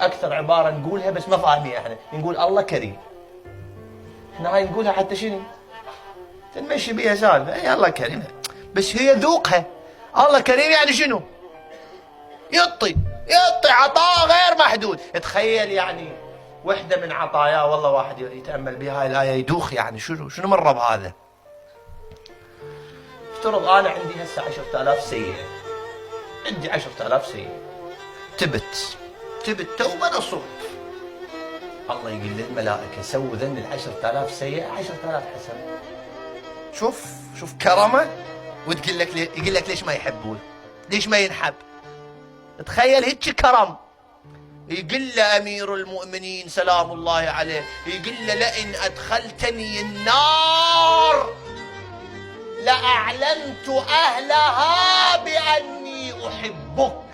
اكثر عباره نقولها بس ما فاهمين احنا، نقول الله كريم. احنا هاي نقولها حتى شنو؟ تنمشي بيها سالفه، اي الله كريم، بس هي ذوقها. الله كريم يعني شنو؟ يعطي عطاء غير محدود. تخيل يعني وحده من عطاياه، والله واحد يتامل بها هاي الايه يدوخ، يعني شنو مر بهذا؟ افترض انا عندي هسه 10,000 سيئه، عندي 10,000 سيئه، تبت توبه نصوح. الله يقول للملائكه سووا ذن 10,000 سيئه 10,000 حسنه. شوف كرمه، وتقول لك يقول لك ليش ما يحبون؟ ليش ما ينحب؟ تخيل هيك كرم. يقول له امير المؤمنين سلام الله عليه، يقول له لئن ادخلتني النار لاعلنت اهلها باني احبك.